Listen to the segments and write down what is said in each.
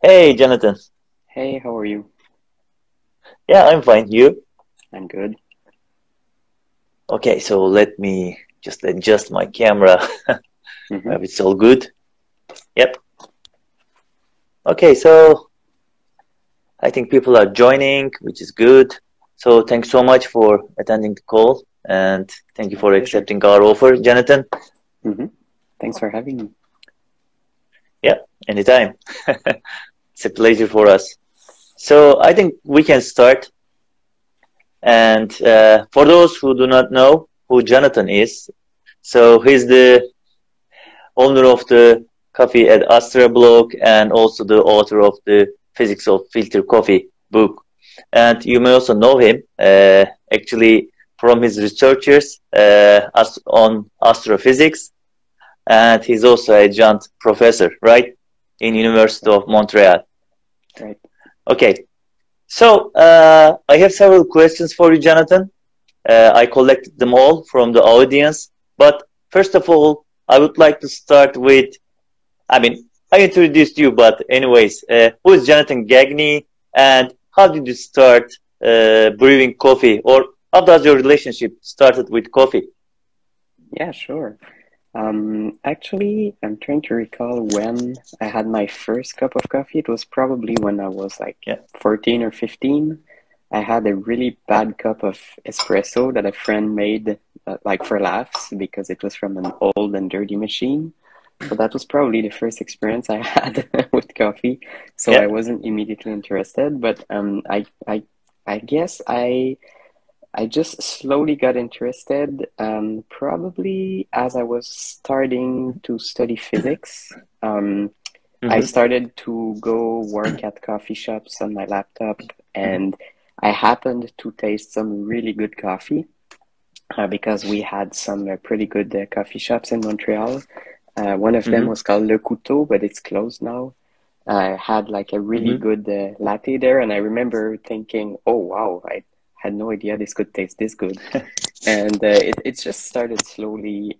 Hey, Jonathan. Hey, how are you? Yeah, I'm fine. You? I'm good. Okay, so let me just adjust my camera. Mm-hmm. If it's all good. Yep. Okay, so I think people are joining, which is good. So thanks so much for attending the call and thank you My for pleasure. accepting our offer, Jonathan. Mm-hmm. Thanks for having me. Yeah, anytime. It's a pleasure for us. So I think we can start. And for those who do not know who Jonathan is, so he's the owner of the Coffee Ad Astra blog and also the author of the Physics of Filter Coffee book. And you may also know him actually from his researchers on astrophysics, and he's also a adjunct professor, right, in University Right. of Montreal. Right. Okay, so I have several questions for you, Jonathan. I collected them all from the audience, but first of all, I would like to start with I mean, I introduced you, but anyways, who is Jonathan Gagne, and how did you start brewing coffee, or how does your relationship started with coffee? Yeah, sure. Actually, I'm trying to recall when I had my first cup of coffee. It was probably when I was like Yeah. 14 or 15. I had a really bad cup of espresso that a friend made, like for laughs, because it was from an old and dirty machine. So that was probably the first experience I had with coffee. So Yeah. I wasn't immediately interested, but I guess I just slowly got interested, probably as I was starting to study physics. Um, I Mm-hmm. started to go work at coffee shops on my laptop, and I happened to taste some really good coffee because we had some pretty good coffee shops in Montreal. One of them Mm-hmm. was called Le Couteau, but it's closed now. I had like a really Mm-hmm. good latte there, and I remember thinking, "Oh wow, I had no idea this could taste this good." And it just started slowly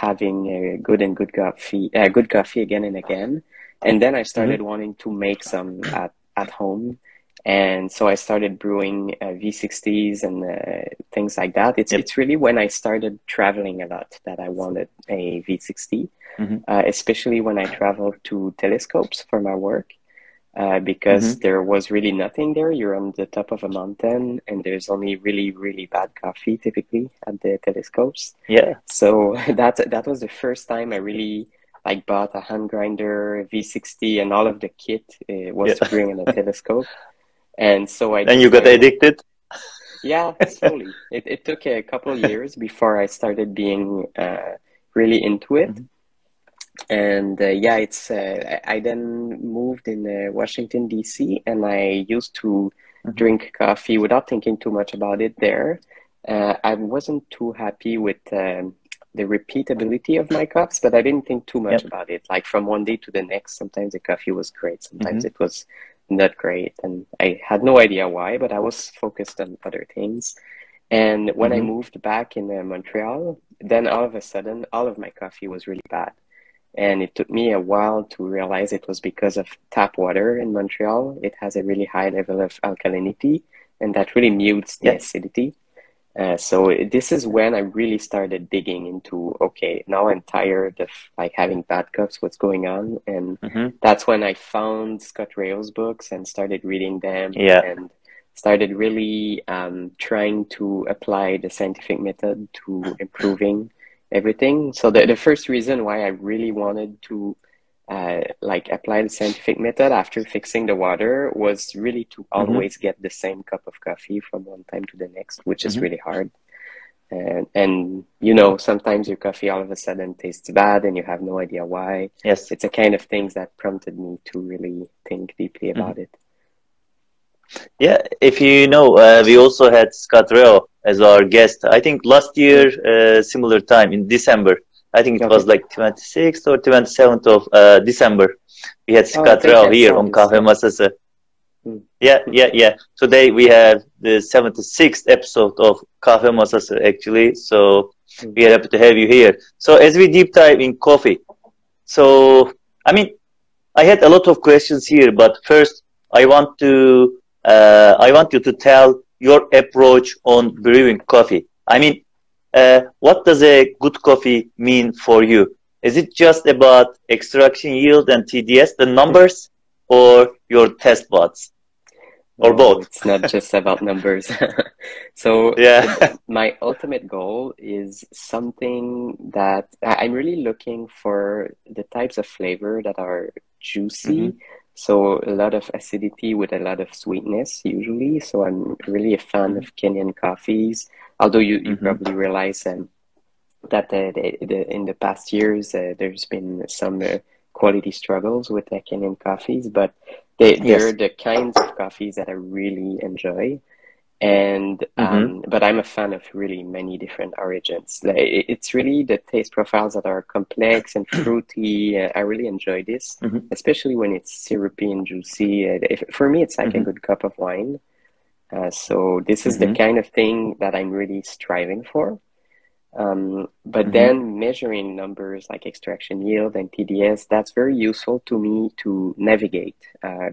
having good coffee again and again. And then I Mm-hmm. started wanting to make some at home, and so I started brewing V60s and things like that. Yep. It's really when I started traveling a lot that I wanted a V60, Mm-hmm. especially when I traveled to telescopes for my work because Mm-hmm. there was really nothing there. You're on the top of a mountain, and there's only really, really bad coffee typically at the telescopes. Yeah. So that was the first time I really like bought a hand grinder, V60, and all of the kit was Yeah. to bring in a telescope. And so I And just you got started. addicted. Yeah, slowly. It took a couple of years before I started being really into it. Mm-hmm. And yeah, it's I then moved in Washington, D.C., and I used to Mm-hmm. drink coffee without thinking too much about it there. I wasn't too happy with the repeatability of my cups, but I didn't think too much Yep. about it. Like from one day to the next, sometimes the coffee was great, sometimes Mm-hmm. it was not great, and I had no idea why, but I was focused on other things. And when I Mm-hmm. moved back in Montreal, then all of a sudden, all of my coffee was really bad. And it took me a while to realize it was because of tap water in Montreal. It has a really high level of alkalinity, and that really mutes the Yeah. acidity. So this is when I really started digging into, okay, now I'm tired of like having bad cups, what's going on? And Mm-hmm. that's when I found Scott Rao's books and started reading them Yeah. and started really trying to apply the scientific method to improving everything. So the first reason why I really wanted to like apply the scientific method after fixing the water was really to Mm-hmm. always get the same cup of coffee from one time to the next, which is Mm-hmm. really hard. And you know, sometimes your coffee all of a sudden tastes bad and you have no idea why. Yes. It's a kind of things that prompted me to really think deeply Mm-hmm. about it. Yeah, if you know, we also had Scott Reo as our guest. I think last year, Mm. similar time in December. I think it was Okay. like 26th or 27th of December. We had Oh, I Scott think Reo I here saw on this. Kahve Yeah. Masasi. Mm. Yeah, yeah, yeah. Today we have the 76th episode of Kahve Masasi actually. So Mm. we are happy to have you here. So as we deep dive in coffee, so I mean, I had a lot of questions here, but first I want you to tell your approach on brewing coffee. I mean, what does a good coffee mean for you? Is it just about extraction yield and TDS, the numbers, or your test buds, or No, both? it's not just about numbers. So Yeah. my ultimate goal is something that I'm really looking for the types of flavor that are juicy. Hmm. So a lot of acidity with a lot of sweetness usually. So I'm really a fan Hmm. of Kenyan coffees. Although you Hmm. probably realize that in the past years there's been some quality struggles with the Kenyan coffees, but they're Yes. the kinds of coffees that I really enjoy. And Hmm. but I'm a fan of really many different origins. It's really the taste profiles that are complex and fruity. I really enjoy this, Hmm. especially when it's syrupy and juicy. For me, it's like a Hmm. good cup of wine. So this is the Hmm. kind of thing that I'm really striving for. But Hmm. then measuring numbers like extraction yield and TDS, that's very useful to me to navigate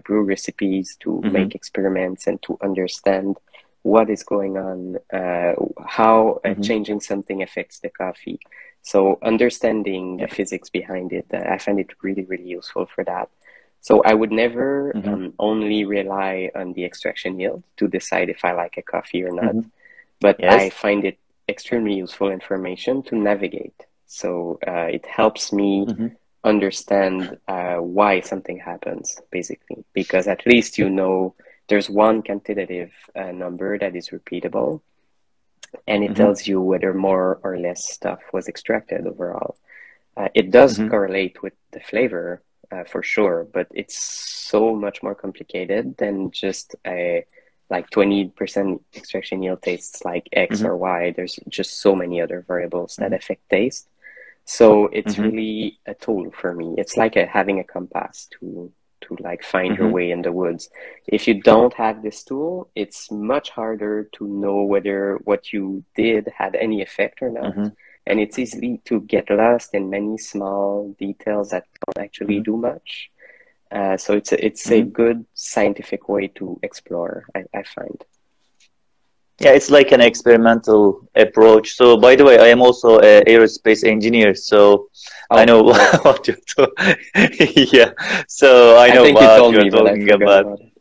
brew recipes, to make Hmm. experiments, and to understand what is going on, how Hmm. changing something affects the coffee. So understanding the Yeah. physics behind it, I find it really, really useful for that. So I would never Hmm. only rely on the extraction yield to decide if I like a coffee or not, Hmm. but I Yes. find it extremely useful information to navigate. So it helps me Hmm. understand why something happens, basically, because at least you know there's one quantitative number that is repeatable, and it Hmm. tells you whether more or less stuff was extracted overall. It does Hmm. correlate with the flavor for sure, but it's so much more complicated than just a like 20% extraction yield tastes like X Hmm. or Y. There's just so many other variables that Hmm. affect taste. So it's Hmm. really a tool for me. It's like having a compass to like find your Hmm. way in the woods. If you don't have this tool, it's much harder to know whether what you did had any effect or not. Hmm. And it's easy to get lost in many small details that don't actually Hmm. do much. So it's a Hmm. good scientific way to explore, I find. Yeah, it's like an experimental approach. So, by the way, I am also an aerospace engineer, so I Oh, know great. what you're yeah, so I I know think you what told you're me, but I talking forgot about. about it.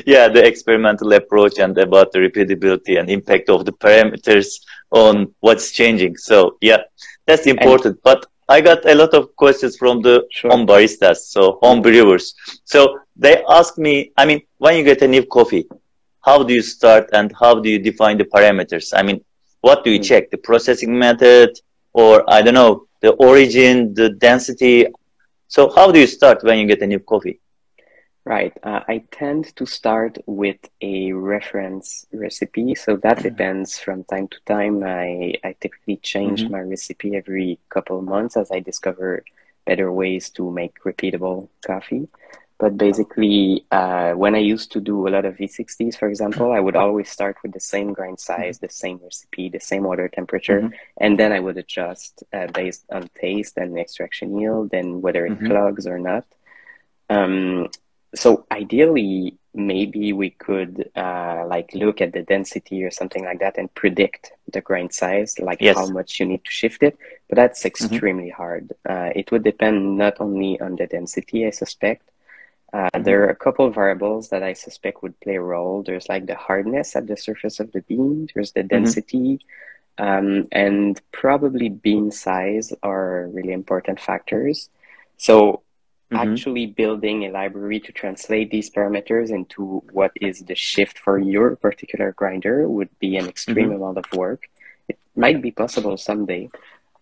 Yeah, the experimental approach and about the repeatability and impact of the parameters on what's changing. So, yeah, that's And important. But I got a lot of questions from the sure. home baristas, so home Hmm. brewers. So they ask me, I mean, when you get a new coffee, how do you start and how do you define the parameters? I mean, what do you Hmm. check? The processing method or I don't know, the origin, the density. So how do you start when you get a new coffee? Right. I tend to start with a reference recipe. So that depends from time to time. I typically change Hmm. my recipe every couple of months as I discover better ways to make repeatable coffee. But basically, when I used to do a lot of V60s, for example, I would always start with the same grind size, the same recipe, the same water temperature, Hmm. and then I would adjust based on taste and extraction yield and whether it Hmm. clogs or not. Um, so ideally, maybe we could like look at the density or something like that and predict the grind size, like how Yes. much you need to shift it. But that's Hmm. extremely hard. It would depend not only on the density, I suspect. Hmm. There are a couple of variables that I suspect would play a role. There's like the hardness at the surface of the bean, there's the Hmm. density, and probably bean size are really important factors. So Hmm. actually building a library to translate these parameters into what is the shift for your particular grinder would be an extreme Hmm. amount of work. It might be possible someday,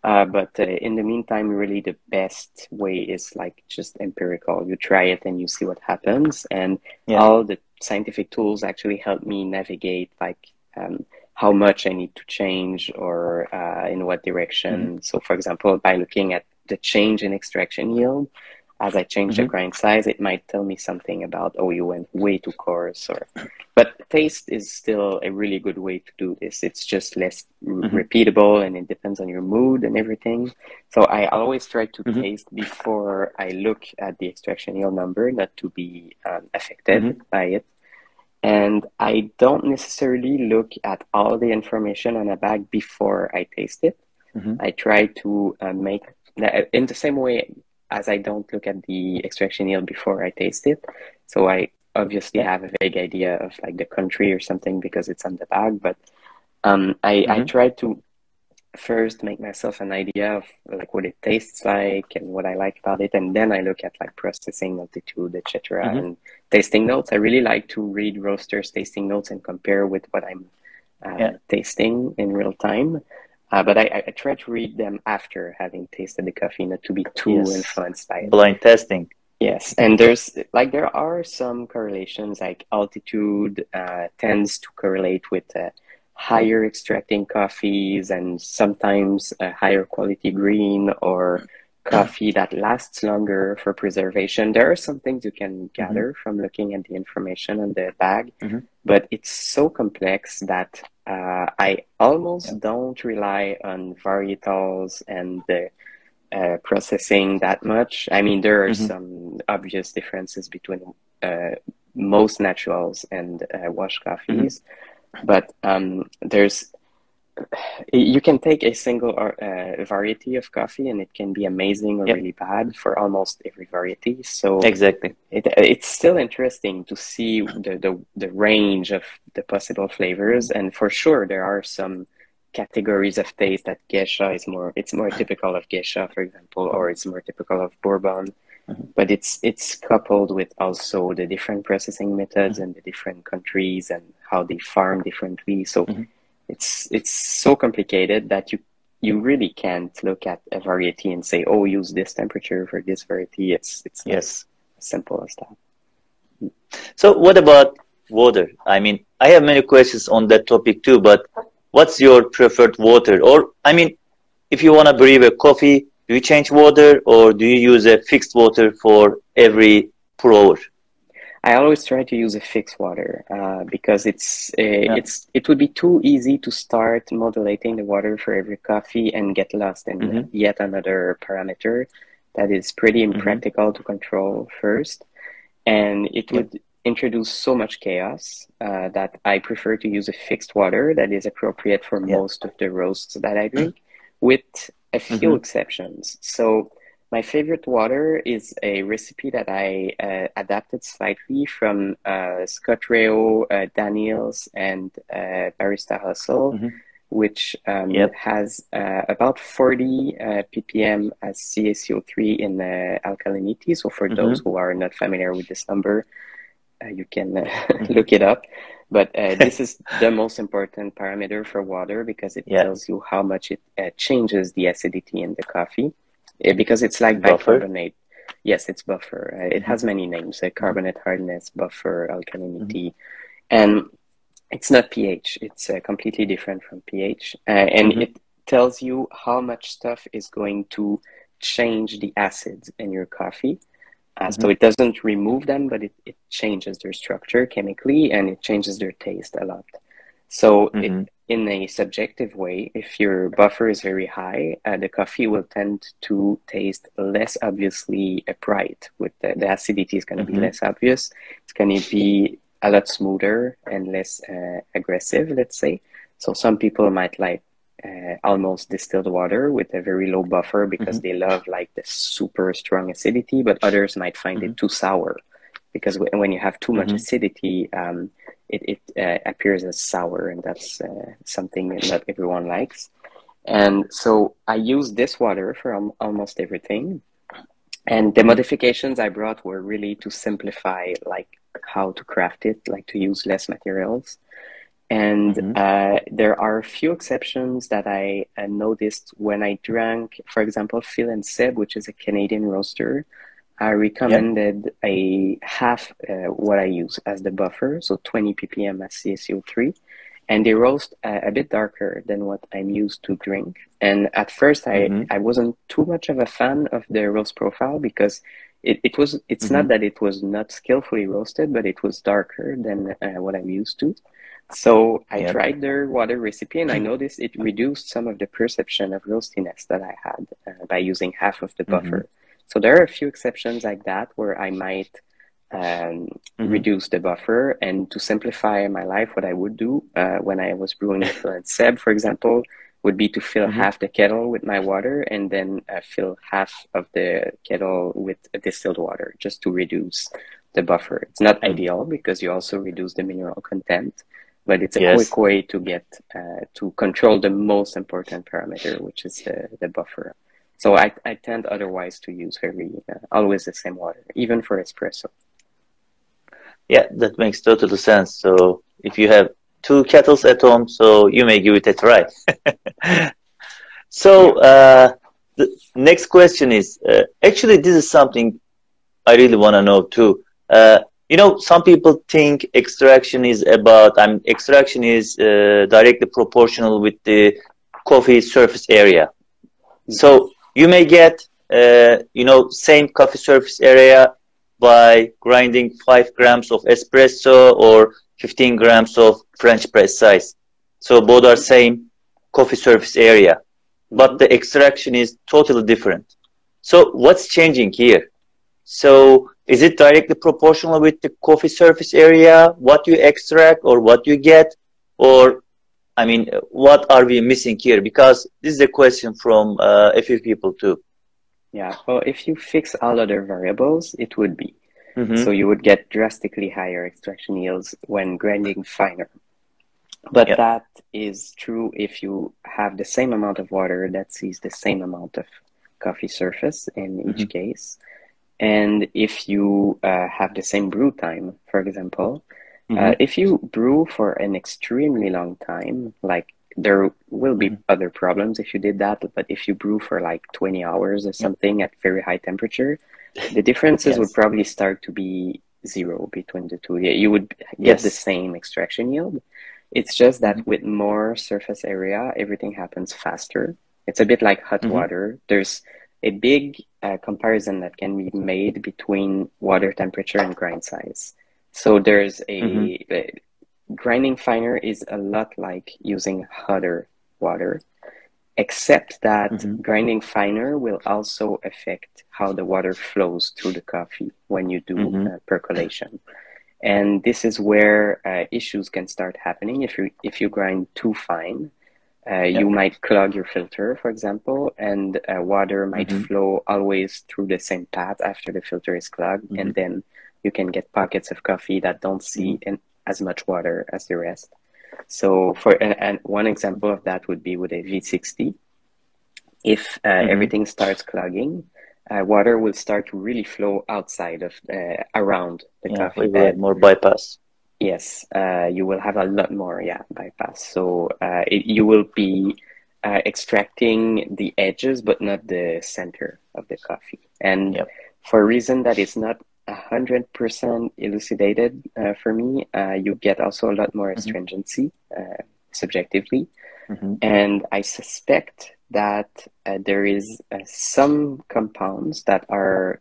but in the meantime, really the best way is like just empirical. You try it and you see what happens. And Yeah. all the scientific tools actually help me navigate like how much I need to change or in what Hmm. direction. So, for example, by looking at the change in extraction yield, as I change the grind size, it might tell me something about, oh, you went way too coarse. But taste is still a really good way to do this. It's just less repeatable, and it depends on your mood and everything. So I always try to taste before I look at the extraction yield number, not to be affected by it. And I don't necessarily look at all the information on a bag before I taste it. I try to make, in the same way as I don't look at the extraction yield before I taste it. So I obviously have a vague idea of like the country or something because it's on the bag, but I try to first make myself an idea of like what it tastes like and what I like about it, and then I look at like processing altitude, etc., and tasting notes. I really like to read roasters' tasting notes and compare with what I'm tasting in real time. But I try to read them after having tasted the coffee, not to be too influenced by it. Blind testing. Yes, and there are some correlations, like altitude tends to correlate with higher extracting coffees, and sometimes a higher quality green or coffee that lasts longer for preservation. There are some things you can gather from looking at the information on the bag, but it's so complex that I almost don't rely on varietals and the processing that much. I mean, there are some obvious differences between most naturals and wash coffees, but you can take a single variety of coffee and it can be amazing or really bad for almost every variety. So exactly, it's still interesting to see the range of the possible flavors, and for sure there are some categories of taste that geisha is more typical of geisha, for example, or it's more typical of bourbon. But it's coupled with also the different processing methods and the different countries and how they farm differently. So it's so complicated that you really can't look at a variety and say, oh, use this temperature for this variety. It's not as simple as that. So what about water? I mean, I have many questions on that topic too, but what's your preferred water? Or, I mean, if you want to brew a coffee, do you change water or do you use a fixed water for every pour over? I always try to use a fixed water because it would be too easy to start modulating the water for every coffee and get lost in yet another parameter that is pretty impractical to control first. And it would introduce so much chaos that I prefer to use a fixed water that is appropriate for most of the roasts that I drink, with a few exceptions. So my favorite water is a recipe that I adapted slightly from Scott Rio, Daniels, and Barista Hustle, which has about 40 ppm as CaCO3 in alkalinity. So for those who are not familiar with this number, you can look it up. But this is the most important parameter for water because it tells you how much it changes the acidity in the coffee. Because it's like bicarbonate. Yes, it's buffer. It has many names, carbonate hardness, buffer, alkalinity. And it's not pH. It's completely different from pH. And it tells you how much stuff is going to change the acids in your coffee. So it doesn't remove them, but it changes their structure chemically, and it changes their taste a lot. So in a subjective way, if your buffer is very high, the coffee will tend to taste less obviously bright. With the acidity is going to be less obvious. It's going to be a lot smoother and less aggressive, let's say. So some people might like almost distilled water with a very low buffer because they love like the super strong acidity, but others might find it too sour because when you have too much acidity, it appears as sour, and that's something that not everyone likes. And so I use this water for almost everything. And the modifications I brought were really to simplify like how to craft it, like to use less materials. And there are a few exceptions that I noticed when I drank, for example, Phil and Seb, which is a Canadian roaster. I recommended a half what I use as the buffer, so 20 ppm as CaCO3. And they roast a bit darker than what I'm used to drink. And at first, I wasn't too much of a fan of the roast profile because it's not that it was not skillfully roasted, but it was darker than what I'm used to. So I tried their water recipe, and I noticed it reduced some of the perception of roastiness that I had by using half of the buffer. So there are a few exceptions like that where I might reduce the buffer. And to simplify my life, what I would do when I was brewing for Seb, for example, would be to fill half the kettle with my water and then fill half of the kettle with distilled water just to reduce the buffer. It's not ideal because you also reduce the mineral content, but it's a quick way to get to control the most important parameter, which is the buffer. So I tend otherwise to use always the same water, even for espresso. Yeah, that makes total sense. So if you have 2 kettles at home, so you may give it a try. So the next question is, actually this is something I really want to know too. You know, some people think extraction is directly proportional with the coffee surface area. So you may get, you know, same coffee surface area by grinding 5 grams of espresso or 15 grams of French press size. So both are same coffee surface area, but the extraction is totally different. So what's changing here? So is it directly proportional with the coffee surface area, what you extract or what you get? Or, I mean, what are we missing here? Because this is a question from a few people too. Yeah, well, if you fix all other variables, it would be. So you would get drastically higher extraction yields when grinding finer. But that is true if you have the same amount of water that sees the same amount of coffee surface in each case. And if you have the same brew time, for example, if you brew for an extremely long time, like there will be other problems if you did that, but if you brew for like 20 hours or something at very high temperature, the differences would probably start to be zero between the two. You would get the same extraction yield. It's just that with more surface area, everything happens faster. It's a bit like hot water. There's a big comparison that can be made between water temperature and grind size. So there's grinding finer is a lot like using hotter water, except that grinding finer will also affect how the water flows through the coffee when you do percolation. And this is where issues can start happening. If you grind too fine, you might clog your filter, for example, and water might flow always through the same path after the filter is clogged, and then you can get pockets of coffee that don't see as much water as the rest. So and one example of that would be with a V60. If everything starts clogging, water will start to really flow outside of around the coffee bed. More bypass. Yes, you will have a lot more bypass. So you will be extracting the edges, but not the center of the coffee. And for a reason that is not 100% elucidated for me, you get also a lot more astringency subjectively. And I suspect that there is some compounds that are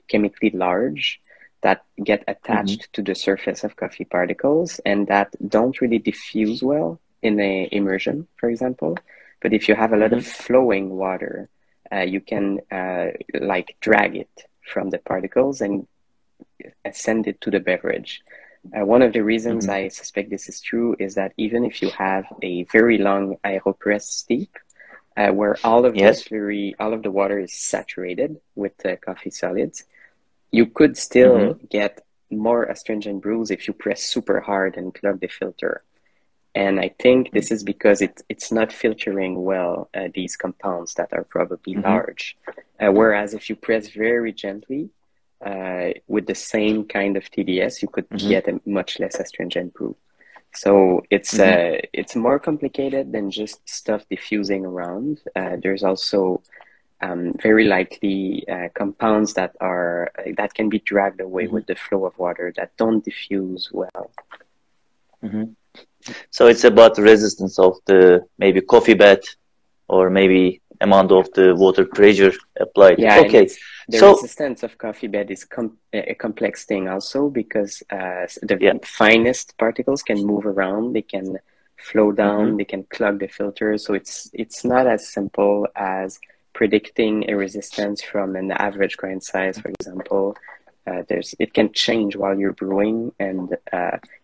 chemically large that get attached to the surface of coffee particles and that don't really diffuse well in a immersion, for example. But if you have a lot of flowing water, you can like drag it from the particles and send it to the beverage. One of the reasons I suspect this is true is that even if you have a very long aeropress steep, where all of the water is saturated with the coffee solids, you could still get more astringent brews if you press super hard and clog the filter. And I think this is because it's not filtering well these compounds that are probably large. Whereas if you press very gently with the same kind of TDS, you could get a much less astringent brew. So it's more complicated than just stuff diffusing around. There's also very likely compounds that can be dragged away with the flow of water that don't diffuse well. So it's about the resistance of the maybe coffee bed or maybe amount of the water pressure applied. Yeah, okay. The So resistance of coffee bed is a complex thing also because yeah. the finest particles can move around, they can flow down, they can clog the filter. So it's not as simple as predicting a resistance from an average grind size, for example. It can change while you're brewing, and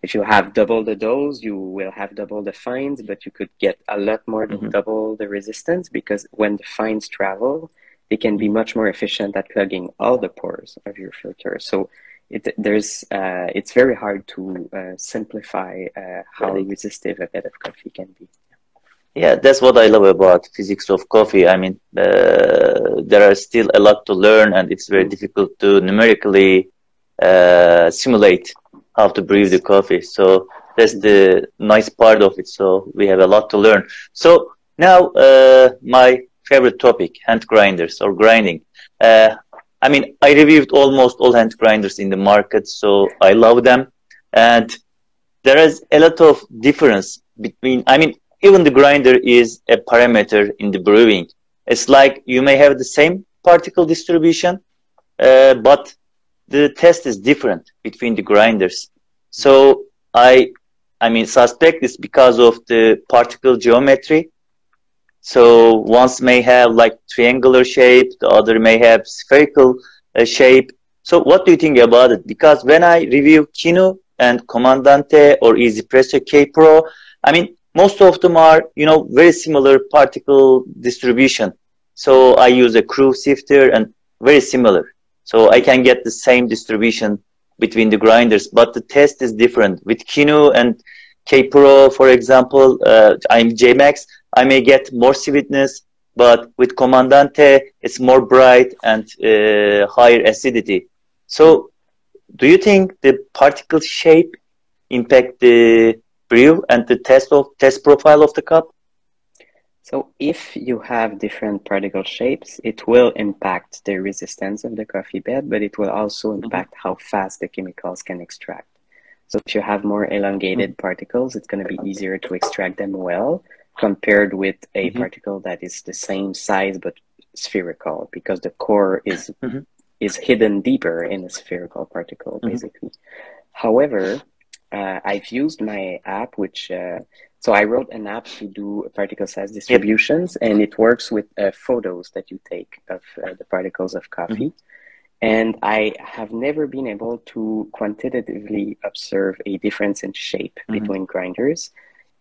if you have double the dose, you will have double the fines, but you could get a lot more than double the resistance, because when the fines travel, they can be much more efficient at plugging all the pores of your filter. So it's very hard to simplify how resistive a bed of coffee can be. Yeah, that's what I love about physics of coffee. I mean, there are still a lot to learn, and it's very difficult to numerically simulate how to brew the coffee. So that's the nice part of it. So we have a lot to learn. So now, my favorite topic, hand grinders or grinding. I mean, I reviewed almost all hand grinders in the market, so I love them. And there is a lot of difference between, I mean, even the grinder is a parameter in the brewing. It's like you may have the same particle distribution, but the test is different between the grinders. So I mean, suspect it's because of the particle geometry. So ones may have like triangular shape, the other may have spherical shape. So what do you think about it? Because when I review Kinu and Comandante or Espresso K Pro, I mean, most of them are, you know, very similar particle distribution. So I use a crew sifter and very similar. So I can get the same distribution between the grinders, but the test is different. With Kinu and K Pro, for example, I'm JMax, I may get more sweetness, but with Comandante, it's more bright and higher acidity. So do you think the particle shape impact the brew and the test profile of the cup? So if you have different particle shapes, it will impact the resistance of the coffee bed, but it will also impact how fast the chemicals can extract. So if you have more elongated particles, it's going to be easier to extract them well compared with a particle that is the same size but spherical, because the core is hidden deeper in a spherical particle, basically. However, I've used my app, which so I wrote an app to do particle size distributions, and it works with photos that you take of the particles of coffee. And I have never been able to quantitatively observe a difference in shape between grinders.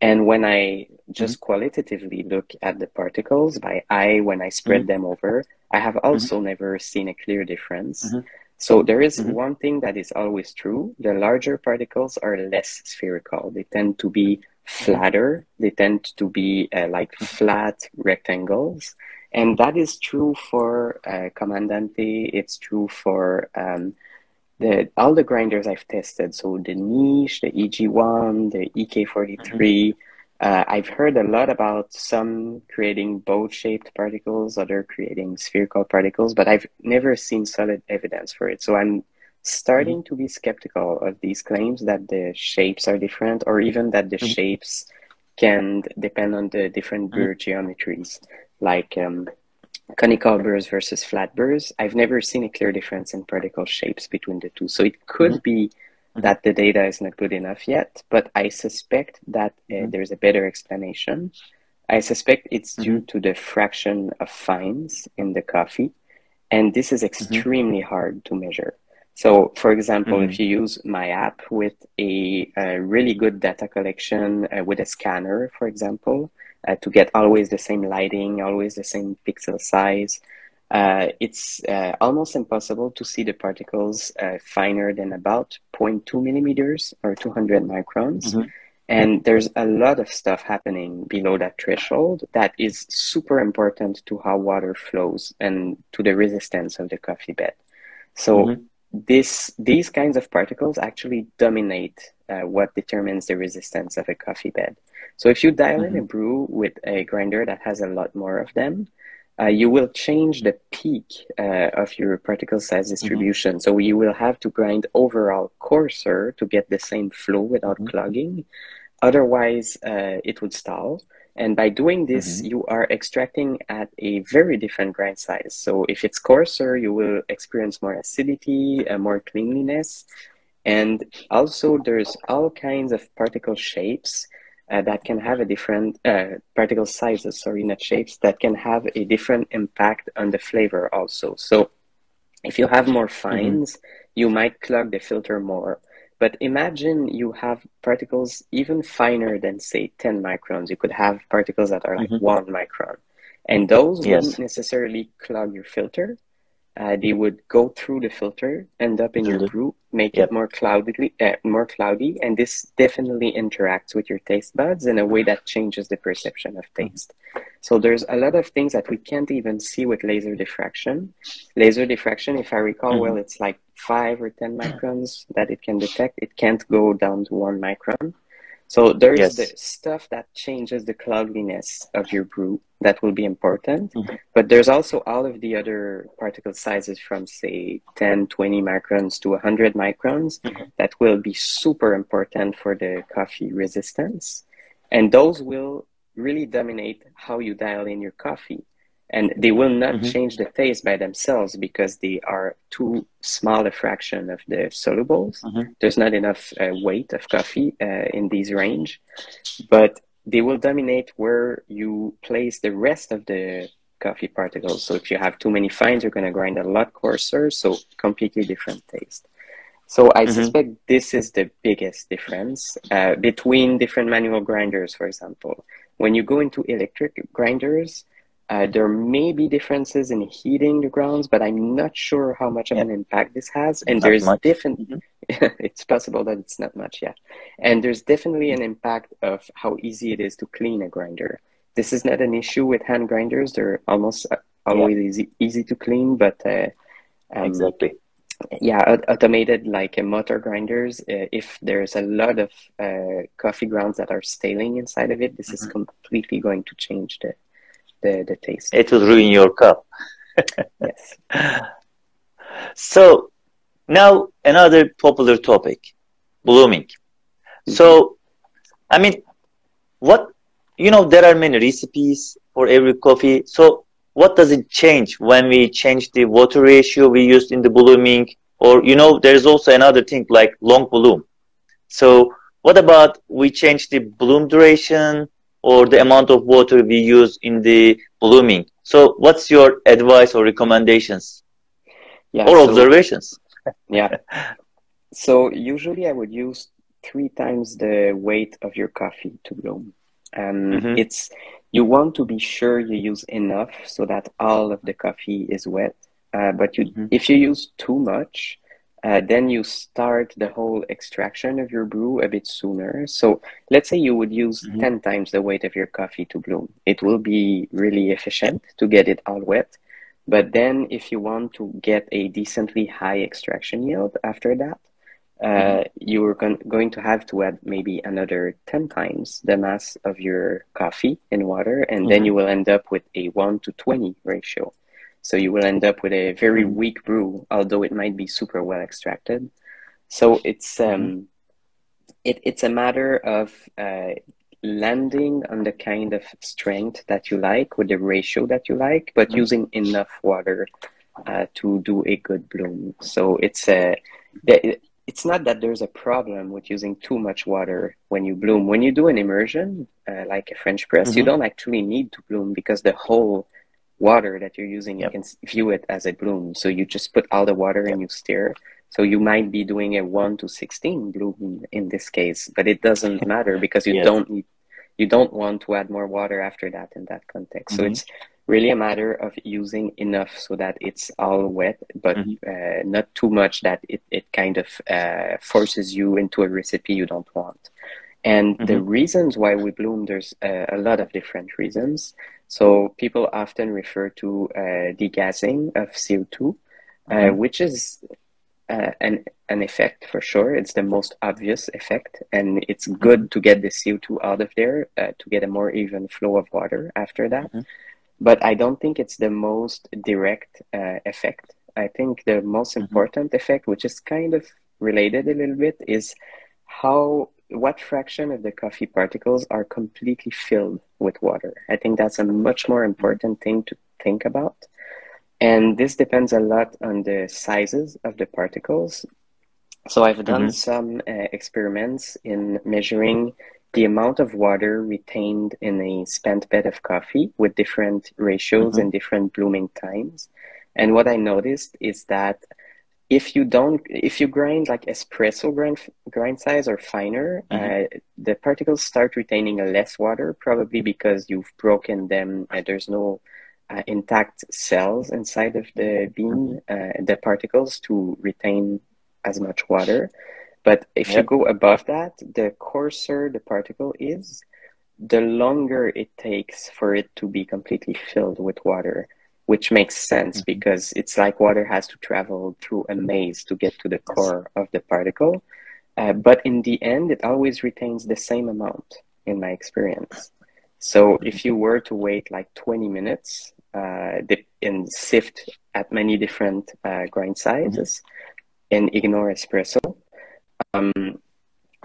And when I just qualitatively look at the particles by eye, when I spread them over, I have also never seen a clear difference. So there is one thing that is always true. The larger particles are less spherical. They tend to be flatter. They tend to be like flat rectangles. And that is true for Comandante. It's true for all the grinders I've tested. So the Niche, the EG1, the EK43. I've heard a lot about some creating boat-shaped particles, other creating spherical particles, but I've never seen solid evidence for it. So I'm starting to be skeptical of these claims that the shapes are different, or even that the shapes can depend on the different burr geometries, like conical burrs versus flat burrs. I've never seen a clear difference in particle shapes between the two. So it could be that the data is not good enough yet, but I suspect that there's a better explanation. I suspect it's due to the fraction of fines in the coffee, and this is extremely hard to measure. So, for example, if you use my app with a really good data collection with a scanner, for example, to get always the same lighting, always the same pixel size, it's almost impossible to see the particles finer than about 0.2 millimeters or 200 microns. And there's a lot of stuff happening below that threshold that is super important to how water flows and to the resistance of the coffee bed. So these kinds of particles actually dominate what determines the resistance of a coffee bed. So if you dial in a brew with a grinder that has a lot more of them, you will change the peak of your particle size distribution. So you will have to grind overall coarser to get the same flow without clogging. Otherwise, it would stall. And by doing this, you are extracting at a very different grind size. So if it's coarser, you will experience more acidity, more cleanliness. And also there's all kinds of particle shapes that can have a different, particle sizes, sorry, not shapes, that can have a different impact on the flavor also. So if you have more fines, you might clog the filter more. But imagine you have particles even finer than, say, 10 microns. You could have particles that are like 1 micron. And those wouldn't necessarily clog your filter. They would go through the filter, end up in your brew, make it more cloudy, and this definitely interacts with your taste buds in a way that changes the perception of taste. So there's a lot of things that we can't even see with laser diffraction. Laser diffraction, if I recall well, it's like 5 or 10 microns that it can detect. It can't go down to 1 micron. So there's the stuff that changes the cloudiness of your brew that will be important. But there's also all of the other particle sizes from, say, 10, 20 microns to 100 microns that will be super important for the coffee resistance. And those will really dominate how you dial in your coffee. And they will not change the taste by themselves because they are too small a fraction of the solubles. There's not enough weight of coffee in these range, but they will dominate where you place the rest of the coffee particles. So if you have too many fines, you're going to grind a lot coarser, so completely different taste. So I suspect this is the biggest difference between different manual grinders, for example. When you go into electric grinders, there may be differences in heating the grounds, but I'm not sure how much of an impact this has. And there's definitely, it's possible that it's not much, And there's definitely an impact of how easy it is to clean a grinder. This is not an issue with hand grinders. They're almost always easy to clean, but automated like motor grinders, if there's a lot of coffee grounds that are staling inside of it, this is completely going to change the taste. It will ruin your cup. Yes. So now another popular topic, blooming. So, I mean, there are many recipes for every coffee. So what does it change when we change the water ratio we used in the blooming? Or, there's also another thing like long bloom. So what about we change the bloom duration or the amount of water we use in the blooming? So what's your advice or recommendations or observations? So usually I would use 3 times the weight of your coffee to bloom. You want to be sure you use enough so that all of the coffee is wet. But if you use too much, then you start the whole extraction of your brew a bit sooner. So let's say you would use 10 times the weight of your coffee to bloom. It will be really efficient to get it all wet. But then if you want to get a decently high extraction yield after that, you're going to have to add maybe another 10 times the mass of your coffee in water. And then you will end up with a 1:20 ratio. So you will end up with a very weak brew, although it might be super well extracted. So it's it's a matter of landing on the kind of strength that you like with the ratio that you like, but using enough water to do a good bloom. So it's not that there's a problem with using too much water when you bloom. When you do an immersion, like a French press, you don't actually need to bloom because the whole water that you're using, you can view it as a bloom. So you just put all the water and you stir. So you might be doing a 1:16 bloom in this case, but it doesn't matter because you don't want to add more water after that in that context. So it's really a matter of using enough so that it's all wet, but not too much that it kind of forces you into a recipe you don't want. And the reasons why we bloom, there's a lot of different reasons. So people often refer to degassing of CO2, which is an effect for sure. It's the most obvious effect, and it's good to get the CO2 out of there to get a more even flow of water after that. But I don't think it's the most direct effect. I think the most important effect, which is kind of related a little bit, is how what fraction of the coffee particles are completely filled with water. I think that's a much more important thing to think about. And this depends a lot on the sizes of the particles. So I've done some experiments in measuring the amount of water retained in a spent bed of coffee with different ratios and different blooming times. And what I noticed is that if you grind like espresso grind size or finer, the particles start retaining less water, probably because you've broken them. There's no intact cells inside of the bean, the particles to retain as much water. But if you go above that, the coarser the particle is, the longer it takes for it to be completely filled with water, which makes sense because it's like water has to travel through a maze to get to the core of the particle. But in the end, it always retains the same amount in my experience. So if you were to wait like 20 minutes and sift at many different grind sizes and ignore espresso,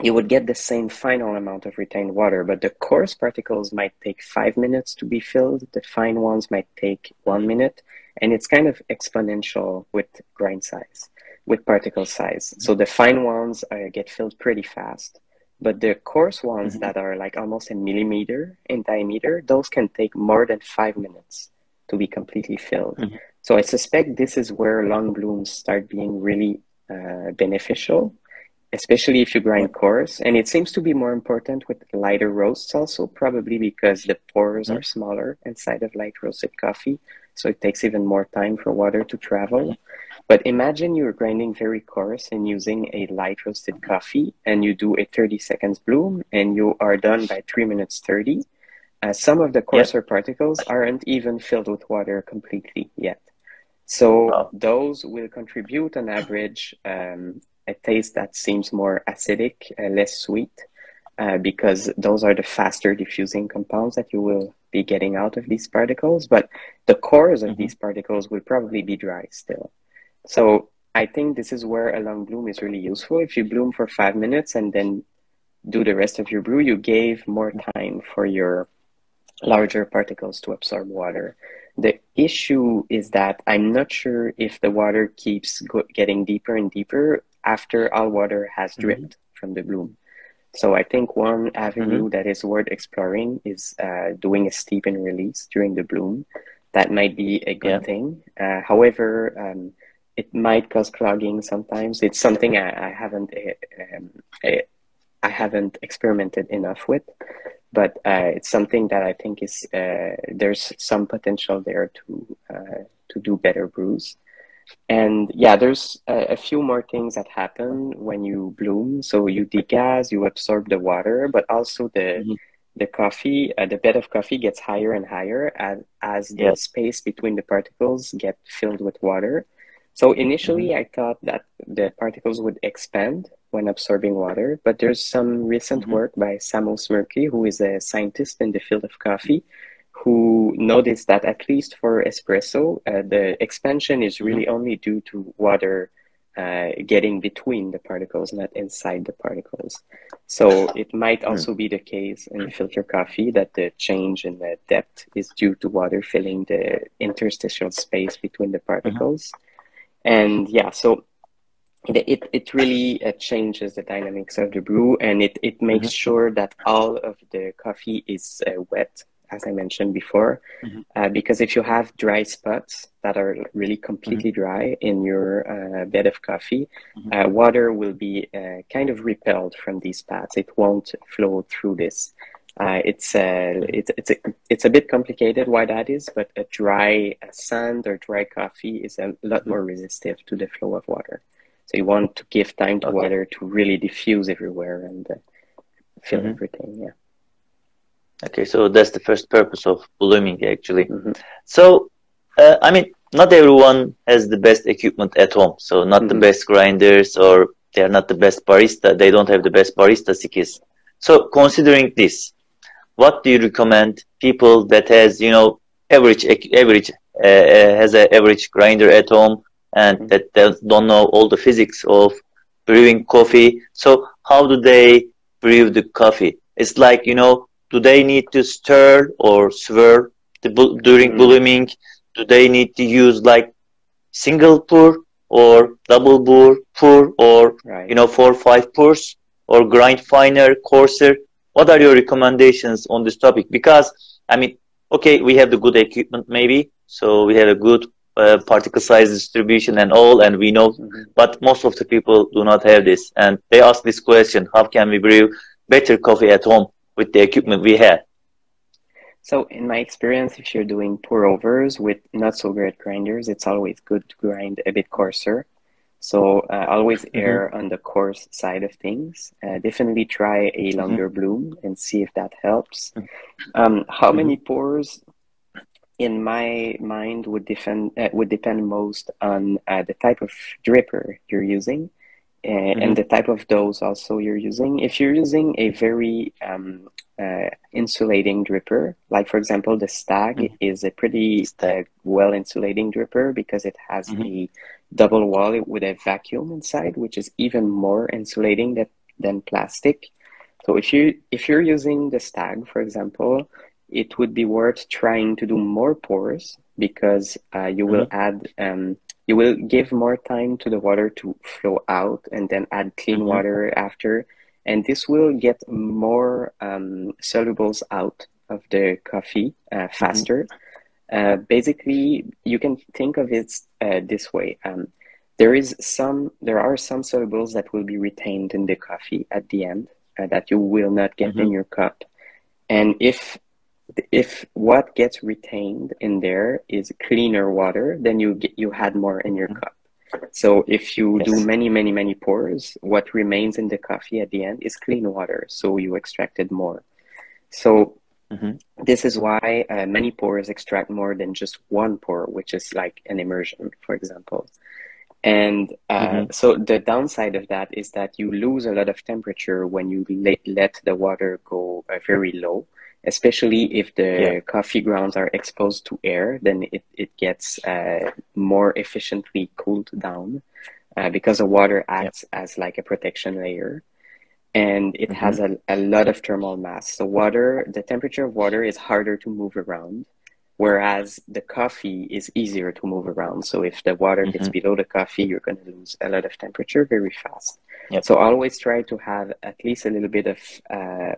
you would get the same final amount of retained water, but the coarse particles might take 5 minutes to be filled. The fine ones might take 1 minute, and it's kind of exponential with grind size, with particle size. So the fine ones get filled pretty fast, but the coarse ones that are like almost a millimeter in diameter, those can take more than 5 minutes to be completely filled. So I suspect this is where long blooms start being really beneficial, especially if you grind coarse. And it seems to be more important with lighter roasts also, probably because the pores are smaller inside of light roasted coffee. So it takes even more time for water to travel. But imagine you're grinding very coarse and using a light roasted coffee, and you do a 30 seconds bloom and you are done by 3 minutes 30. Some of the coarser particles aren't even filled with water completely yet. So those will contribute on average a taste that seems more acidic, less sweet, because those are the faster diffusing compounds that you will be getting out of these particles. But the cores of these particles will probably be dry still. So I think this is where a long bloom is really useful. If you bloom for 5 minutes and then do the rest of your brew, you gave more time for your larger particles to absorb water. The issue is that I'm not sure if the water keeps getting deeper and deeper after all water has dripped from the bloom. So I think one avenue that is worth exploring is doing a steep and release during the bloom. That might be a good thing. However, it might cause clogging sometimes. It's something I haven't experimented enough with. But it's something that I think is there's some potential there to do better brews. And yeah, there's a few more things that happen when you bloom. So you degas, you absorb the water, but also the coffee, the bed of coffee gets higher and higher as the space between the particles get filled with water. So initially, I thought that the particles would expand when absorbing water, but there's some recent work by Samos Murky, who is a scientist in the field of coffee, who noticed that at least for espresso, the expansion is really only due to water getting between the particles, not inside the particles. So it might also be the case in filter coffee that the change in the depth is due to water filling the interstitial space between the particles. And yeah, so it really changes the dynamics of the brew, and it makes sure that all of the coffee is wet, as I mentioned before, because if you have dry spots that are really completely dry in your bed of coffee, water will be kind of repelled from these paths. It won't flow through this. It's a bit complicated why that is, but a dry sand or dry coffee is a lot more resistive to the flow of water. So you want to give time to water to really diffuse everywhere and fill everything. Yeah. Okay, so that's the first purpose of blooming, actually. So, I mean, not everyone has the best equipment at home. So not the best grinders, or they're not the best barista. They don't have the best barista skills. So considering this, what do you recommend people that has, you know, has an average grinder at home and that don't know all the physics of brewing coffee? So how do they brew the coffee? It's like, you know, do they need to stir or swirl during blooming? Do they need to use like single pour or double pour or, you know, 4 or 5 pours or grind finer, coarser? What are your recommendations on this topic? Because, I mean, okay, we have the good equipment maybe, so we have a good particle size distribution and all, and we know, but most of the people do not have this, and they ask this question: how can we brew better coffee at home with the equipment we have? So in my experience, if you're doing pour overs with not so great grinders, it's always good to grind a bit coarser. So always err on the coarse side of things. Definitely try a longer bloom and see if that helps. How many pours? In my mind, would depend most on the type of dripper you're using and the type of dose also you're using. If you're using a very insulating dripper, like for example, the Stag is a pretty well insulating dripper because it has a double wall with a vacuum inside, which is even more insulating than plastic. So if you're using the Stag, for example, it would be worth trying to do more pours because you will add you will give more time to the water to flow out and then add clean water after, and this will get more solubles out of the coffee faster. Basically, you can think of it this way. There are some solubles that will be retained in the coffee at the end that you will not get in your cup, and if what gets retained in there is cleaner water, then you had more in your cup. So if you do many pours, what remains in the coffee at the end is clean water, so you extracted more. So this is why many pours extract more than just one pour, which is like an immersion, for example. And so the downside of that is that you lose a lot of temperature when you let the water go very low. Especially if the coffee grounds are exposed to air, then it gets more efficiently cooled down because the water acts as like a protection layer, and it has a lot of thermal mass. So the temperature of water is harder to move around, whereas the coffee is easier to move around. So if the water gets below the coffee, you're going to lose a lot of temperature very fast. So always try to have at least a little bit of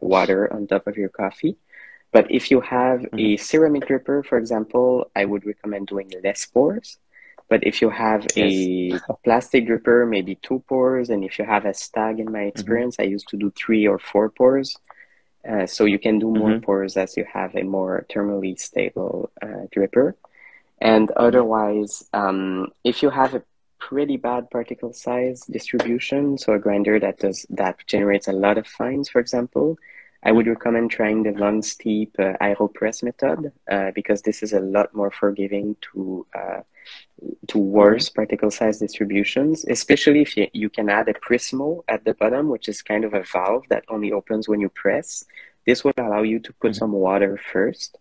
water on top of your coffee. But if you have a ceramic dripper, for example, I would recommend doing less pours. But if you have a plastic dripper, maybe 2 pours. And if you have a Stag, in my experience, I used to do 3 or 4 pours. So you can do more pours as you have a more thermally stable dripper. And otherwise, if you have a pretty bad particle size distribution, so a grinder that generates a lot of fines, for example, I would recommend trying the long steep aeropress method because this is a lot more forgiving to worse particle size distributions, especially if you can add a prismo at the bottom, which is kind of a valve that only opens when you press. This will allow you to put some water first.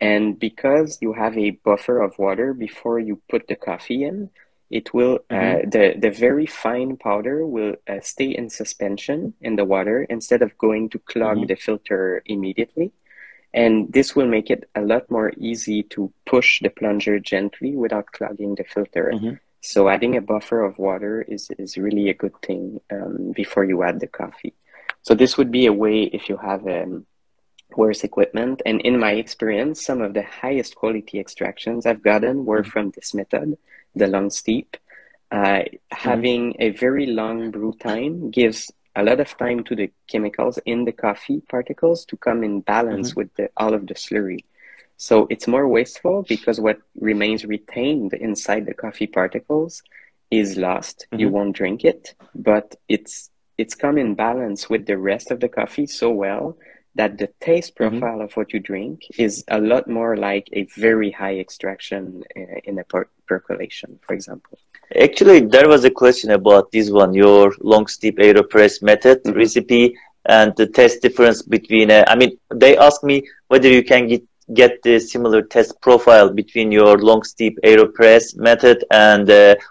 And because you have a buffer of water before you put the coffee in, it will the very fine powder will stay in suspension in the water instead of going to clog the filter immediately. And this will make it a lot more easy to push the plunger gently without clogging the filter. So adding a buffer of water is really a good thing before you add the coffee. So this would be a way if you have worse equipment. And in my experience, some of the highest quality extractions I've gotten were from this method, the long steep. Having a very long brew time gives a lot of time to the chemicals in the coffee particles to come in balance with all of the slurry. So it's more wasteful because what remains retained inside the coffee particles is lost. You won't drink it, but it's come in balance with the rest of the coffee so well that the taste profile of what you drink is a lot more like a very high extraction in a percolation, for example. Actually, there was a question about this one, your long steep aeropress method recipe and the taste difference between, I mean, they asked me whether you can get the similar taste profile between your long steep aeropress method and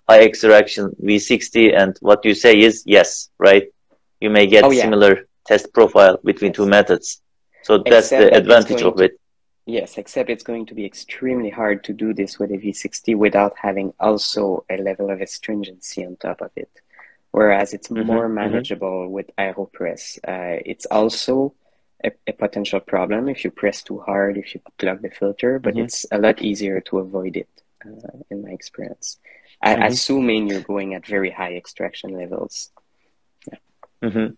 high extraction V60, and what you say is yes, right? You may get similar test profile between two Yes. methods. So that's Except the that it's advantage going of to, it. yes, except it's going to be extremely hard to do this with a V60 without having also a level of astringency on top of it. Whereas it's more manageable with aeropress. It's also a potential problem if you press too hard, if you clog the filter, but it's a lot easier to avoid it, in my experience. Assuming you're going at very high extraction levels. Yeah.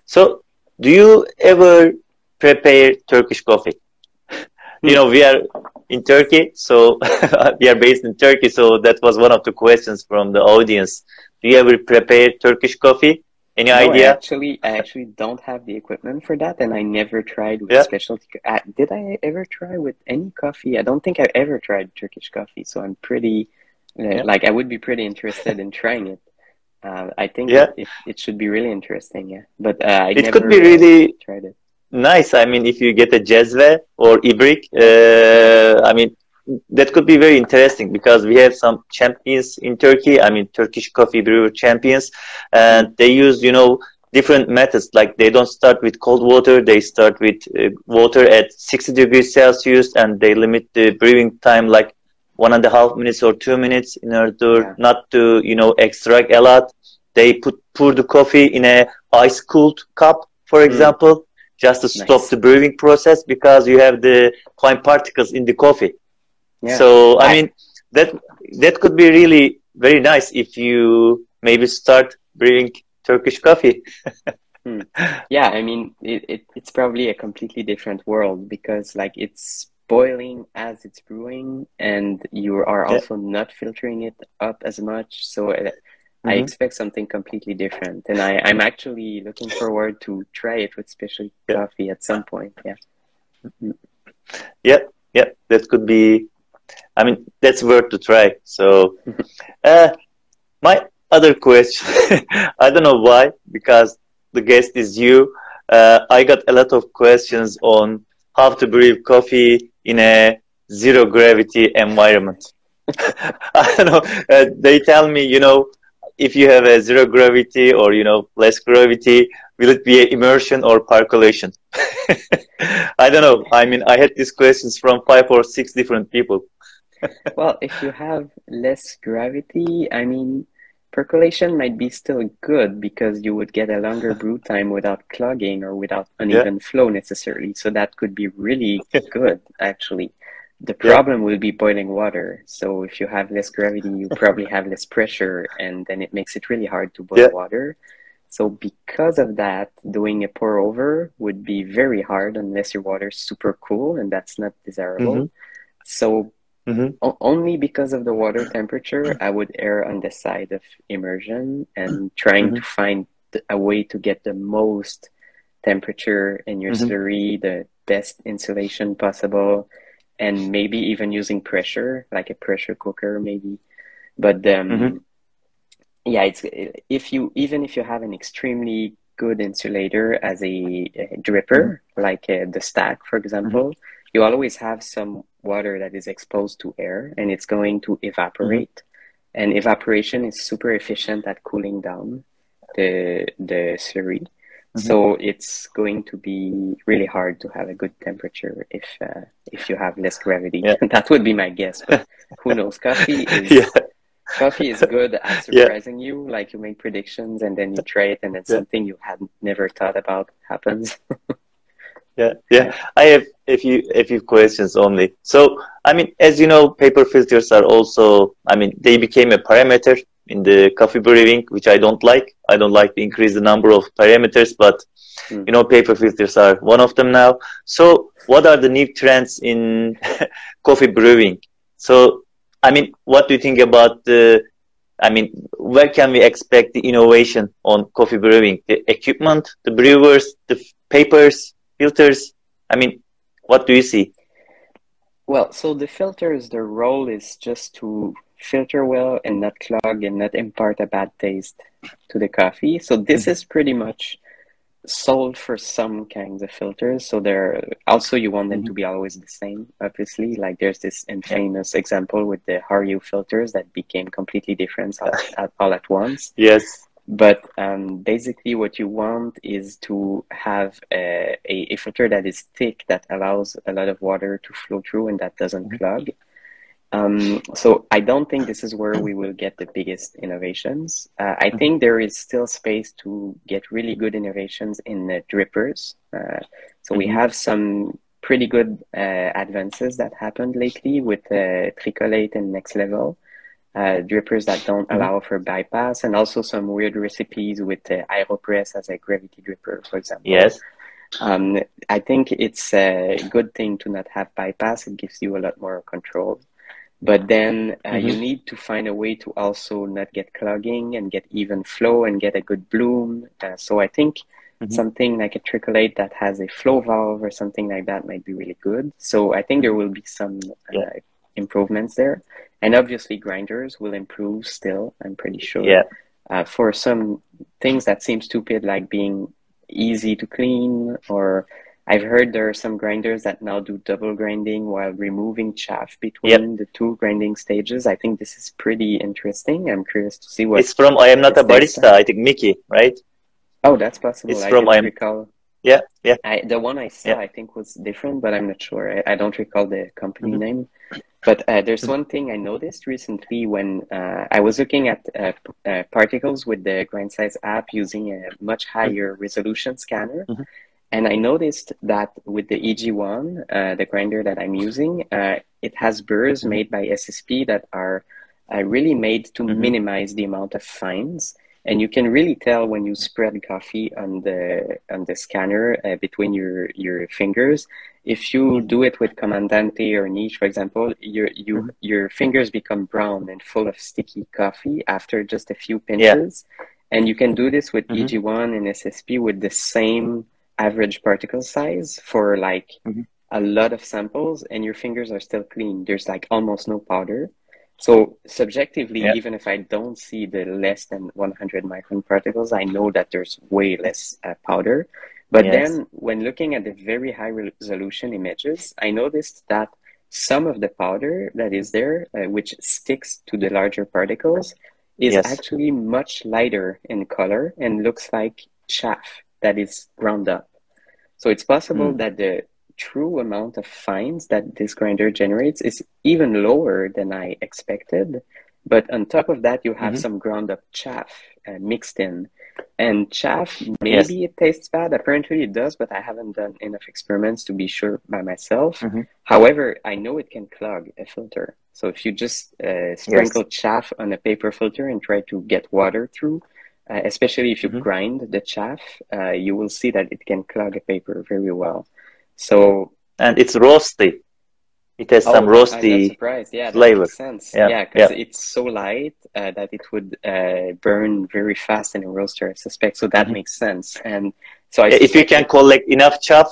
So, do you ever prepare Turkish coffee? You know, we are in Turkey, so we are based in Turkey, so that was one of the questions from the audience. Do you ever prepare Turkish coffee? Any No, idea? I actually don't have the equipment for that, and I never tried with Yeah. specialty. Did I ever try with any coffee? I don't think I ever tried Turkish coffee, so I'm pretty, like, I would be pretty interested in trying it. I think Yeah. it should be really interesting, yeah. But I It never could be really tried it. nice. I mean, if you get a Jezve or Ibrik, Yeah. I mean, that could be very interesting because we have some champions in Turkey. I mean, Turkish coffee brewer champions, and they use, you know, different methods. Like they don't start with cold water; they start with water at 60 degrees Celsius, and they limit the brewing time like 1.5 minutes or 2 minutes in order not to, you know, extract a lot. They pour the coffee in a ice cooled cup, for example, just to stop the brewing process because you have the fine particles in the coffee. Yeah. So I mean that could be really very nice if you maybe start brewing Turkish coffee. Yeah, I mean it's probably a completely different world because like it's boiling as it's brewing and you are also not filtering it up as much. So I expect something completely different, and I'm actually looking forward to try it with specialty coffee at some point. Yeah, that could be. I mean, that's worth to try. So, my other question, I don't know why, because the guest is you. I got a lot of questions on how to brew coffee in a zero gravity environment. I don't know. They tell me, you know, if you have a zero gravity or, you know, less gravity, will it be an immersion or percolation? I don't know. I mean, I had these questions from 5 or 6 different people. Well, if you have less gravity, I mean, percolation might be still good because you would get a longer brew time without clogging or without uneven flow necessarily. So that could be really good, actually. The problem will be boiling water. So if you have less gravity, you probably have less pressure, and then it makes it really hard to boil water. So because of that, doing a pour over would be very hard unless your water's super cool, and that's not desirable. So only because of the water temperature, I would err on the side of immersion and trying to find a way to get the most temperature in your slurry, the best insulation possible, and maybe even using pressure, like a pressure cooker, maybe. But yeah, it's even if you have an extremely good insulator as a dripper, like the stack, for example, you always have some water that is exposed to air and it's going to evaporate. And evaporation is super efficient at cooling down the slurry. So it's going to be really hard to have a good temperature if you have less gravity. That would be my guess, but who knows? Coffee is good at surprising you. Like you make predictions and then you try it and then something you had never thought about happens. I have a few questions only. So, I mean, as you know, paper filters are also, I mean, they became a parameter in the coffee brewing, which I don't like. I don't like to increase the number of parameters, but, you know, paper filters are one of them now. So, what are the new trends in coffee brewing? So, I mean, what do you think about where can we expect the innovation on coffee brewing? The equipment, the brewers, the papers, filters? I mean, what do you see? Well, so the filters, their role is just to filter well and not clog and not impart a bad taste to the coffee. So this is pretty much sold for some kinds of filters. So they're also, you want them to be always the same, obviously. Like there's this infamous example with the Rio filters that became completely different all at once. Yes. But basically what you want is to have a filter that is thick, that allows a lot of water to flow through and that doesn't clog. So I don't think this is where we will get the biggest innovations. I think there is still space to get really good innovations in the drippers. So we have some pretty good advances that happened lately with Tricolate and Next Level. Drippers that don't allow for bypass, and also some weird recipes with aeropress as a gravity dripper, for example. Yes. I think it's a good thing to not have bypass. It gives you a lot more control. But then you need to find a way to also not get clogging and get even flow and get a good bloom. So I think something like a Tricolate that has a flow valve or something like that might be really good. So I think there will be some improvements there. And obviously grinders will improve still, I'm pretty sure. Yeah. For some things that seem stupid, like being easy to clean, or I've heard there are some grinders that now do double grinding while removing chaff between the two grinding stages. I think this is pretty interesting. I'm curious to see what it's from. I am not a barista. I think Mickey, right? Oh, that's possible. It's from. I recall. Yeah. The one I saw, I think, was different, but I'm not sure. I don't recall the company name. But there's one thing I noticed recently when I was looking at particles with the Grind Size app using a much higher resolution scanner. And I noticed that with the EG1, the grinder that I'm using, it has burrs made by SSP that are really made to minimize the amount of fines. And you can really tell when you spread coffee on the scanner between your fingers. If you do it with Comandante or Niche, for example, your fingers become brown and full of sticky coffee after just a few pinches. And you can do this with EG1 and SSP with the same average particle size for like a lot of samples, and your fingers are still clean. There's like almost no powder. So subjectively, even if I don't see the less than 100 micron particles, I know that there's way less powder. But then when looking at the very high resolution images, I noticed that some of the powder that is there, which sticks to the larger particles, is actually much lighter in color and looks like chaff that is ground up. So it's possible that the true amount of fines that this grinder generates is even lower than I expected. But on top of that, you have some ground up chaff mixed in. And chaff, maybe it tastes bad. Apparently it does, but I haven't done enough experiments to be sure by myself. However, I know it can clog a filter. So if you just sprinkle chaff on a paper filter and try to get water through, especially if you grind the chaff, you will see that it can clog a paper very well. So, and it's roasty. It has some roasty I'm not surprised. Yeah, flavor. That makes sense. Yeah, because it's so light that it would burn very fast in a roaster, I suspect. So that makes sense. And so if you can collect enough chaff,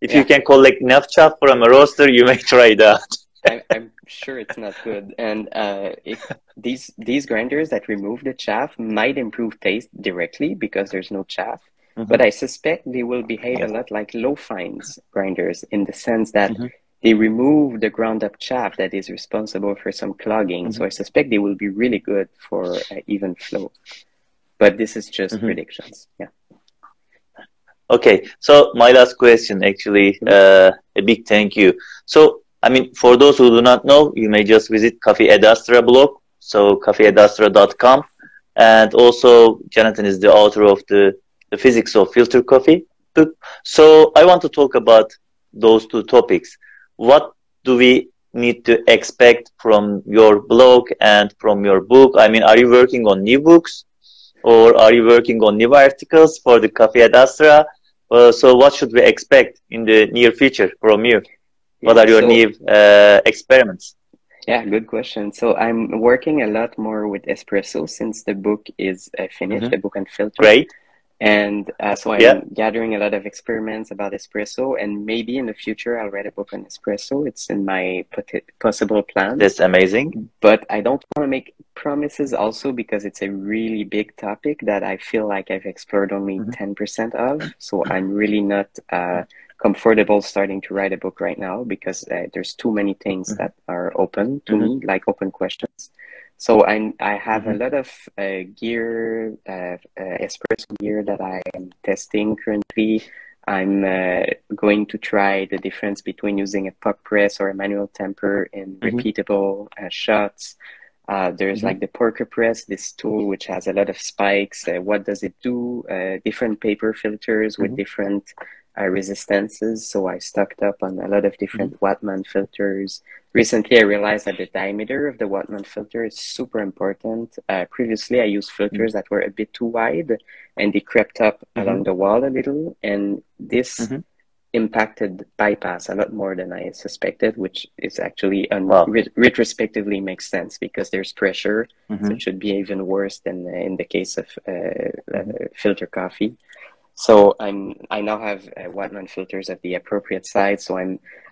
you can collect enough chaff from a roaster, you may try that. I'm sure it's not good. And these grinders that remove the chaff might improve taste directly because there's no chaff. But I suspect they will behave a lot like low fines grinders in the sense that they remove the ground up chaff that is responsible for some clogging. So I suspect they will be really good for even flow. But this is just predictions. Yeah. Okay. So my last question, actually, a big thank you. So, I mean, for those who do not know, you may just visit Coffee Ad Astra blog. So coffeeadastra.com. And also Jonathan is the author of the physics of filter coffee. So I want to talk about those two topics. What do we need to expect from your blog and from your book? I mean, are you working on new books or are you working on new articles for the Coffee Ad Astra? So what should we expect in the near future from you? What are your new experiments? Yeah, good question. So I'm working a lot more with Espresso since the book is finished, the book and filter. Great. And so I'm gathering a lot of experiments about espresso, and maybe in the future I'll write a book on espresso. It's in my possible plans. That's amazing. But I don't want to make promises also because it's a really big topic that I feel like I've explored only 10% of. So I'm really not comfortable starting to write a book right now because there's too many things that are open to me, like open questions. So I have a lot of gear, espresso gear that I am testing currently. I'm going to try the difference between using a puck press or a manual temper in repeatable shots. There's like the porker press, this tool which has a lot of spikes. What does it do? Different paper filters with different resistances. So I stocked up on a lot of different Wattman filters. Recently, I realized that the diameter of the Wattman filter is super important. Previously, I used filters that were a bit too wide and they crept up along the wall a little. And this impacted bypass a lot more than I suspected, which is actually retrospectively makes sense because there's pressure. So it should be even worse than in the case of filter coffee. So I now have Wattman filters at the appropriate size. So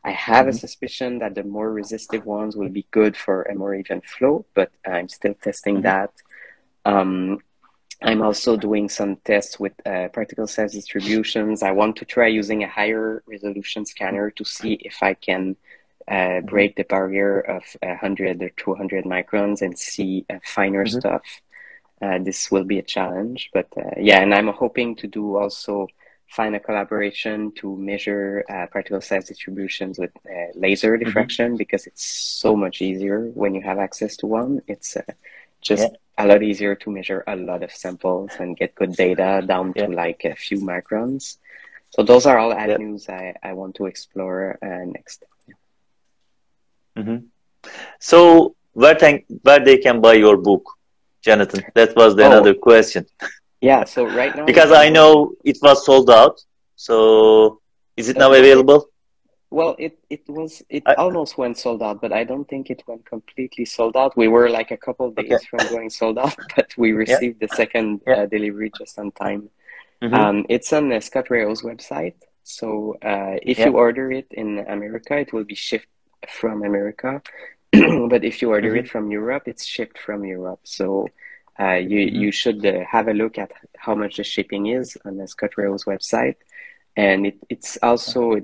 I have a suspicion that the more resistive ones will be good for a more even flow, but I'm still testing that. I'm also doing some tests with particle size distributions. I want to try using a higher resolution scanner to see if I can break the barrier of 100 or 200 microns and see finer stuff. This will be a challenge, but yeah, and I'm hoping to do also find a collaboration to measure particle size distributions with laser diffraction because it's so much easier when you have access to one. It's just a lot easier to measure a lot of samples and get good data down to like a few microns. So those are all avenues I want to explore next. So where they can buy your book, Jonathan? That was another question. Yeah, so right now... because I know it was sold out. So is it now available? Well, it almost went sold out, but I don't think it went completely sold out. We were like a couple of days from going sold out, but we received the second delivery just on time. It's on Scott Rao's website. So if you order it in America, it will be shipped from America. But if you order it from Europe, it's shipped from Europe. So you should have a look at how much the shipping is on the Scott Rao's website. And it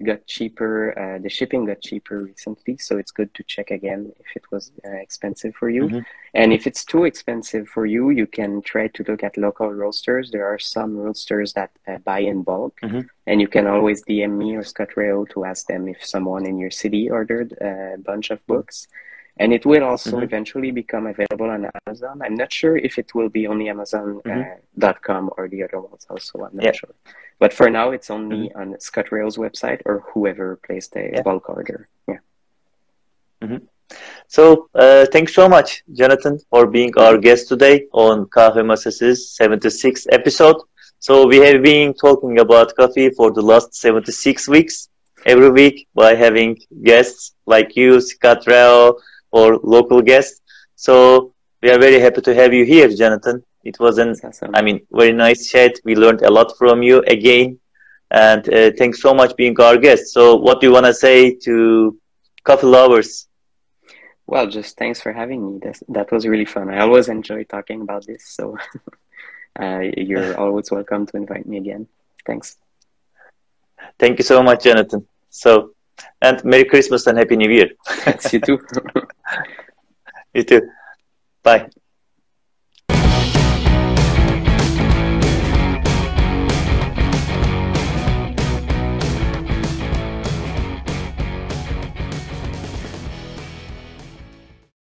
got cheaper. The shipping got cheaper recently, so it's good to check again if it was expensive for you. And if it's too expensive for you, you can try to look at local roasters. There are some roasters that buy in bulk, and you can always DM me or Scott Rao to ask them if someone in your city ordered a bunch of books. And it will also eventually become available on Amazon. I'm not sure if it will be only Amazon.com or the other ones also. I'm not sure. But for now, it's only on Scott Rao's website or whoever placed a bulk order. So thanks so much, Jonathan, for being our guest today on Kahve Masasi's 76th episode. So we have been talking about coffee for the last 76 weeks, every week by having guests like you, Scott Rao, or local guests. So we are very happy to have you here, Jonathan. It was very nice chat. We learned a lot from you again. And thanks so much being our guest. So what do you want to say to coffee lovers? Well, just thanks for having me. That was really fun. I always enjoy talking about this. So you're always welcome to invite me again. Thanks. Thank you so much, Jonathan. So, and Merry Christmas and Happy New Year. Thanks, you too. You too. Bye.